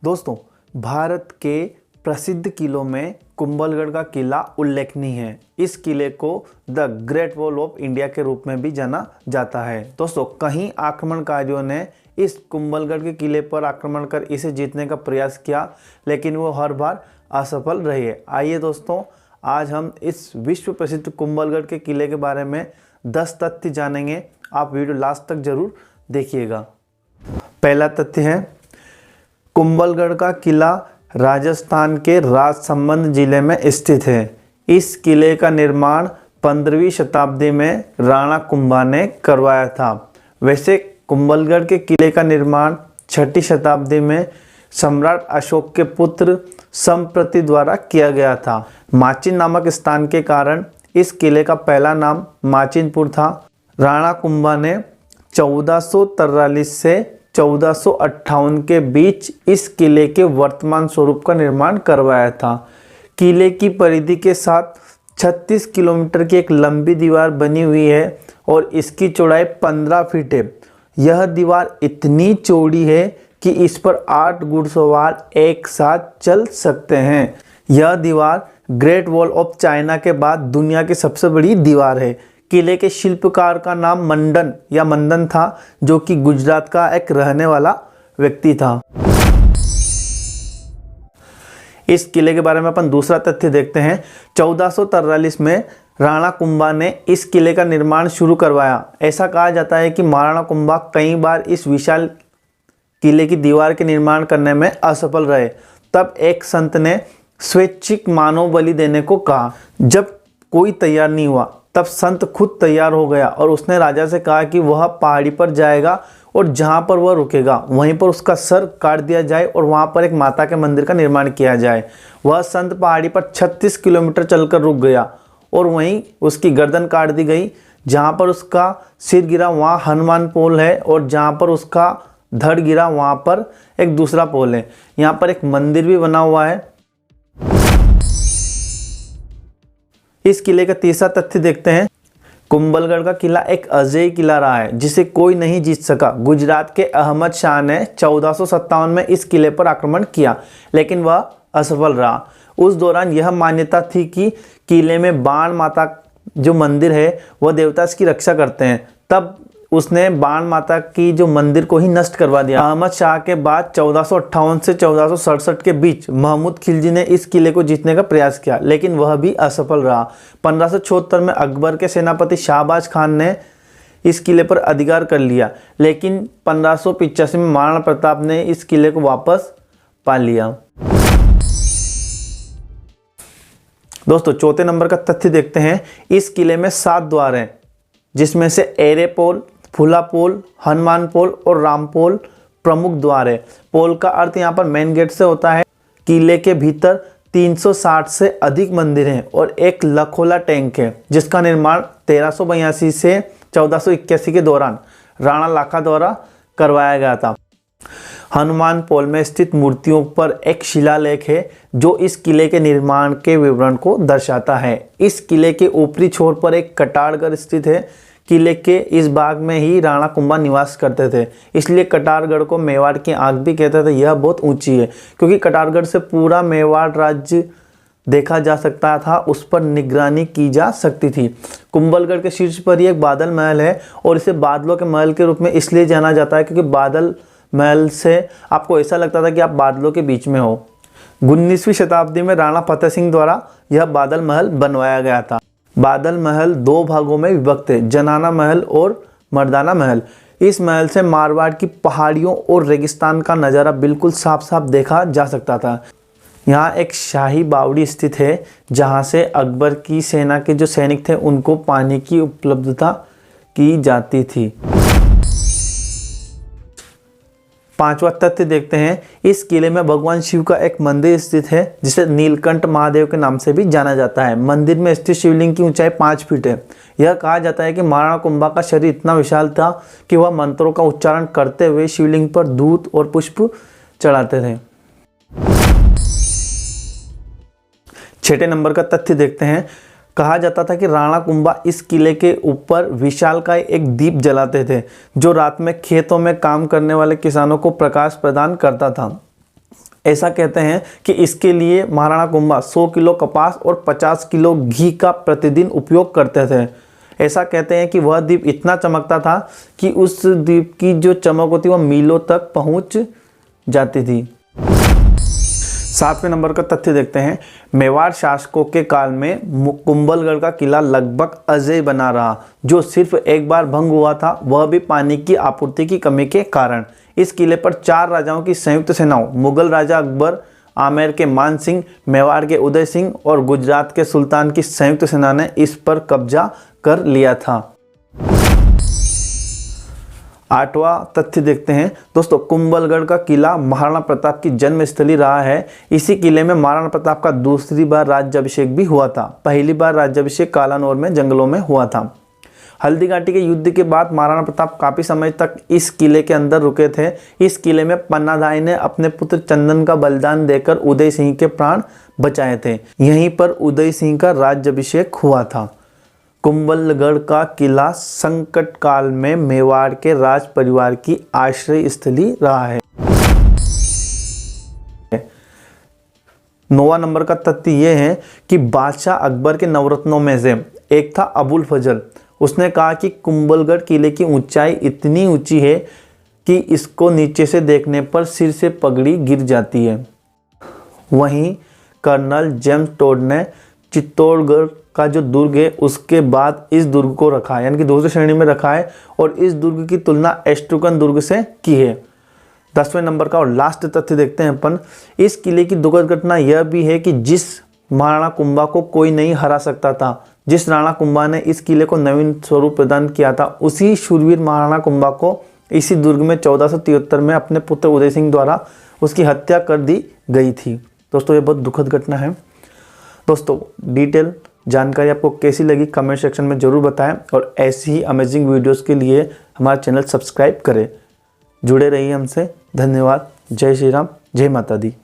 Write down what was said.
दोस्तों, भारत के प्रसिद्ध किलों में कुंभलगढ़ का किला उल्लेखनीय है। इस किले को the great wall of India के रूप में भी जाना जाता है। दोस्तों, कई आक्रमणकारियों ने इस कुंभलगढ़ के किले पर आक्रमण कर इसे जीतने का प्रयास किया, लेकिन वो हर बार असफल रहे। आइए दोस्तों, आज हम इस विश्व प्रसिद्ध कुंभलगढ़ के किले के बारे में 10 तथ्य जानेंगे। आप वीडियो लास्ट तक जरूर देखिएगा। पहला तथ्य है, कुंभलगढ़ का किला राजस्थान के राजसमंद जिले में स्थित है। इस किले का निर्माण 15वीं शताब्दी में राणा कुंभा ने करवाया था। वैसे कुंभलगढ़ के किले का निर्माण 6ठी शताब्दी में सम्राट अशोक के पुत्र संप्रति द्वारा किया गया था। माचिन नामक स्थान के कारण इस किले का पहला नाम माचिनपुर था। राणा कुंभा ने 1443 से 1458 के बीच इस किले के वर्तमान स्वरूप का निर्माण करवाया था। किले की परिधि के साथ 36 किलोमीटर की एक लंबी दीवार बनी हुई है और इसकी चौड़ाई 15 फीट है। यह दीवार इतनी चौड़ी है कि इस पर 8 घुड़सवार एक साथ चल सकते हैं। यह दीवार ग्रेट वॉल ऑफ चाइना के बाद दुनिया की सबसे बड़ी दीवार है। किले के शिल्पकार का नाम मंडन था, जो कि गुजरात का एक रहने वाला व्यक्ति था। इस किले के बारे में अपन दूसरा तथ्य देखते हैं। 1443 में राणा कुंभा ने इस किले का निर्माण शुरू करवाया। ऐसा कहा जाता है कि महाराणा कुंभा कई बार इस विशाल किले की दीवार के निर्माण करने में असफल रहे। तब एक संत ने स्वैच्छिक मानव बलि देने को कहा। जब कोई तैयार नहीं हुआ, तब संत खुद तैयार हो गया और उसने राजा से कहा कि वह पहाड़ी पर जाएगा और जहां पर वह रुकेगा वहीं पर उसका सर काट दिया जाए और वहां पर एक माता के मंदिर का निर्माण किया जाए। वह संत पहाड़ी पर 36 किलोमीटर चलकर रुक गया और वहीं उसकी गर्दन काट दी गई। जहां पर उसका सिर गिरा वहां हनुमान पोल है और जहां पर उसका धड़ गिरा वहां पर एक दूसरा पोल है। यहाँ पर एक मंदिर भी बना हुआ है। इस किले का तीसरा तथ्य देखते हैं। कुंभलगढ़ का किला एक अजेय किला रहा है जिसे कोई नहीं जीत सका। गुजरात के अहमद शाह ने 1457 में इस किले पर आक्रमण किया, लेकिन वह असफल रहा। उस दौरान यह मान्यता थी कि किले में बाण माता जो मंदिर है वह देवता इसकी रक्षा करते हैं। तब उसने बाण माता की जो मंदिर को ही नष्ट करवा दिया। अहमद शाह के बाद 1458 से 1467 के बीच महमूद खिलजी ने इस किले को जीतने का प्रयास किया, लेकिन वह भी असफल रहा। 1576 में अकबर के सेनापति शाहबाज खान ने इस किले पर अधिकार कर लिया, लेकिन 1585 में महाराणा प्रताप ने इस किले को वापस पा लिया। दोस्तों, चौथे नंबर का तथ्य देखते हैं। इस किले में 7 द्वार हैं, जिसमें से एरे पोल, फुला पोल, हनुमान पोल और राम पोल प्रमुख द्वार है। पोल का अर्थ यहाँ पर मेन गेट से होता है। किले के भीतर 360 से अधिक मंदिर हैं और एक लखोला टैंक है, जिसका निर्माण 1382 से 1481 के दौरान राणा लाखा द्वारा करवाया गया था। हनुमान पोल में स्थित मूर्तियों पर एक शिलालेख है जो इस किले के निर्माण के विवरण को दर्शाता है। इस किले के ऊपरी छोर पर एक कटारगढ़ स्थित है। किले के इस भाग में ही राणा कुंभा निवास करते थे, इसलिए कटारगढ़ को मेवाड़ की आंख भी कहते थे। यह बहुत ऊंची है क्योंकि कटारगढ़ से पूरा मेवाड़ राज्य देखा जा सकता था, उस पर निगरानी की जा सकती थी। कुंभलगढ़ के शीर्ष पर ही एक बादल महल है और इसे बादलों के महल के रूप में इसलिए जाना जाता है क्योंकि बादल महल से आपको ऐसा लगता था कि आप बादलों के बीच में हो। 19वीं शताब्दी में राणा फतेह सिंह द्वारा यह बादल महल बनवाया गया था। बादल महल 2 भागों में विभक्त है, जनाना महल और मर्दाना महल। इस महल से मारवाड़ की पहाड़ियों और रेगिस्तान का नज़ारा बिल्कुल साफ साफ देखा जा सकता था। यहाँ एक शाही बावड़ी स्थित है जहाँ से अकबर की सेना के जो सैनिक थे उनको पानी की उपलब्धता की जाती थी। 5वां तथ्य देखते हैं। इस किले में भगवान शिव का एक मंदिर स्थित है जिसे नीलकंठ महादेव के नाम से भी जाना जाता है। मंदिर में स्थित शिवलिंग की ऊंचाई 5 फीट है। यह कहा जाता है कि महाराणा कुंभा का शरीर इतना विशाल था कि वह मंत्रों का उच्चारण करते हुए शिवलिंग पर दूध और पुष्प चढ़ाते थे। 6ठे नंबर का तथ्य देखते हैं। कहा जाता था कि राणा कुंभा इस किले के ऊपर विशालकाय एक दीप जलाते थे जो रात में खेतों में काम करने वाले किसानों को प्रकाश प्रदान करता था। ऐसा कहते हैं कि इसके लिए महाराणा कुंभा 100 किलो कपास और 50 किलो घी का प्रतिदिन उपयोग करते थे। ऐसा कहते हैं कि वह दीप इतना चमकता था कि उस दीप की जो चमक होती वह मीलों तक पहुंच जाती थी। 7वें नंबर का तथ्य देखते हैं। मेवाड़ शासकों के काल में कुंभलगढ़ का किला लगभग अजेय बना रहा, जो सिर्फ एक बार भंग हुआ था, वह भी पानी की आपूर्ति की कमी के कारण। इस किले पर 4 राजाओं की संयुक्त सेनाओं, मुगल राजा अकबर, आमेर के मान सिंह, मेवाड़ के उदय सिंह और गुजरात के सुल्तान की संयुक्त सेना ने इस पर कब्जा कर लिया था। 8वां तथ्य देखते हैं दोस्तों। कुंभलगढ़ का किला महाराणा प्रताप की जन्मस्थली रहा है। इसी किले में महाराणा प्रताप का दूसरी बार राज्याभिषेक भी हुआ था। पहली बार राज्याभिषेक कालानौर में जंगलों में हुआ था। हल्दीघाटी के युद्ध के बाद महाराणा प्रताप काफी समय तक इस किले के अंदर रुके थे। इस किले में पन्नाधाय ने अपने पुत्र चंदन का बलिदान देकर उदय सिंह के प्राण बचाए थे। यहीं पर उदय सिंह का राज्याभिषेक हुआ था। कुंभलगढ़ का किला संकट काल में मेवाड़ के राज परिवार की आश्रय स्थली रहा है। 9वां नंबर का तथ्य यह है कि बादशाह अकबर के नवरत्नों में से एक था अबुल फजल। उसने कहा कि कुंभलगढ़ किले की ऊंचाई इतनी ऊंची है कि इसको नीचे से देखने पर सिर से पगड़ी गिर जाती है। वहीं कर्नल जेम्स टोड ने चित्तौड़गढ़ का जो दुर्ग है उसके बाद इस दुर्ग को रखा है, यानी कि दूसरी श्रेणी में रखा है, और इस दुर्ग की तुलना एस्ट्रुकन दुर्ग से की है। 10वें नंबर का और लास्ट तथ्य देखते हैं अपन। इस किले की दुखद घटना यह भी है कि जिस महाराणा कुंभा को कोई नहीं हरा सकता था, जिस राणा कुंभा ने इस किले को नवीन स्वरूप प्रदान किया था, उसी शूरवीर महाराणा कुंभा को इसी दुर्ग में 1473 में अपने पुत्र उदय सिंह द्वारा उसकी हत्या कर दी गई थी। दोस्तों ये बहुत दुखद घटना है। दोस्तों डिटेल जानकारी आपको कैसी लगी कमेंट सेक्शन में ज़रूर बताएं, और ऐसी ही अमेजिंग वीडियोस के लिए हमारा चैनल सब्सक्राइब करें। जुड़े रहिए हमसे। धन्यवाद। जय श्री राम, जय माता दी।